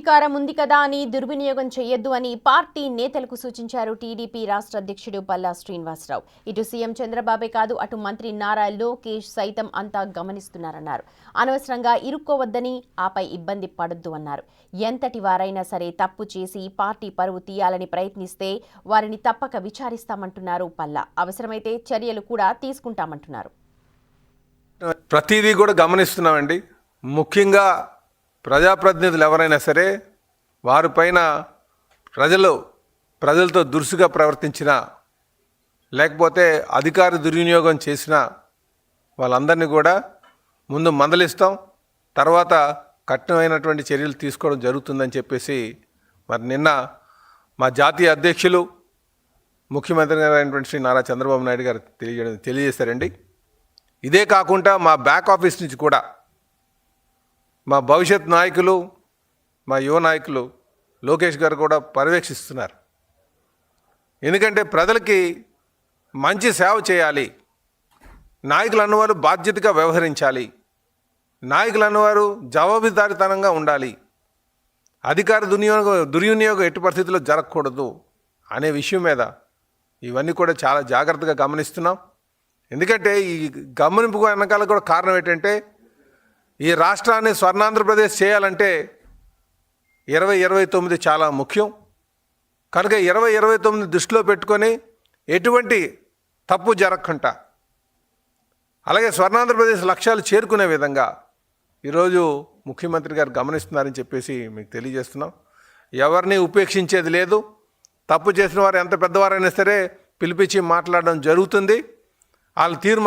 అధికారం ఉంది కదా అని దుర్వినియోగం చేయొద్దు అని పార్టీ నేతలకు సూచించారు టీడీపీ రాష్ట్ర అధ్యక్షుడు పల్లా శ్రీనివాసరావు. ఇటు సీఎం చంద్రబాబే కాదు, అటు మంత్రి నారా లోకేష్ సైతం అంతా గమనిస్తున్నారన్నారు. అనవసరంగా ఇరుక్కోవద్దని, ఆపై ఇబ్బంది పడొద్దు అన్నారు. ఎంతటి వారైనా సరే తప్పు చేసి పార్టీ పరువు తీయాలని ప్రయత్నిస్తే వారిని తప్పక విచారిస్తామంటున్నారు పల్లా. అవసరమైతే చర్యలు కూడా తీసుకుంటామంటున్నారు. ప్రతిదీ కూడా గమనిస్తున్నామండి. ముఖ్యంగా ప్రజాప్రతినిధులు ఎవరైనా సరే వారిపైన ప్రజలతో దురుసుగా ప్రవర్తించిన, లేకపోతే అధికార దుర్వినియోగం చేసిన వాళ్ళందరినీ కూడా ముందు మందలిస్తాం, తర్వాత కఠినమైనటువంటి చర్యలు తీసుకోవడం జరుగుతుందని చెప్పేసి మరి నిన్న మా జాతీయ అధ్యక్షులు ముఖ్యమంత్రి గారైనటువంటి శ్రీ నారా చంద్రబాబు నాయుడు గారు తెలియజేశారండి. ఇదే కాకుండా మా బ్యాక్ ఆఫీస్ నుంచి కూడా మా భవిష్యత్ నాయకులు, మా యువ నాయకులు లోకేష్ గారు కూడా పర్యవేక్షిస్తున్నారు. ఎందుకంటే ప్రజలకి మంచి సేవ చేయాలి, నాయకులు అన్నవారు బాధ్యతగా వ్యవహరించాలి, నాయకులు అన్నవారు జవాబుదారీతనంగా ఉండాలి, అధికార దుర్వినియోగం ఎట్టి పరిస్థితుల్లో జరగకూడదు అనే విషయం మీద ఇవన్నీ కూడా చాలా జాగ్రత్తగా గమనిస్తున్నాం. ఎందుకంటే ఈ గమనింపు వెనకాల కూడా కారణం ఏంటంటే ఈ రాష్ట్రాన్ని స్వర్ణాంధ్రప్రదేశ్ చేయాలంటే 2029 చాలా ముఖ్యం. కనుక 2029 దృష్టిలో పెట్టుకొని ఎటువంటి తప్పు జరగకుండా, అలాగే స్వర్ణాంధ్రప్రదేశ్ లక్ష్యాలు చేరుకునే విధంగా ఈరోజు ముఖ్యమంత్రి గారు గమనిస్తున్నారని చెప్పేసి మీకు తెలియజేస్తున్నాం. ఎవరిని ఉపేక్షించేది లేదు. తప్పు చేసిన వారు ఎంత పెద్దవారైనా సరే పిలిపించి మాట్లాడడం జరుగుతుంది. వాళ్ళు తీరు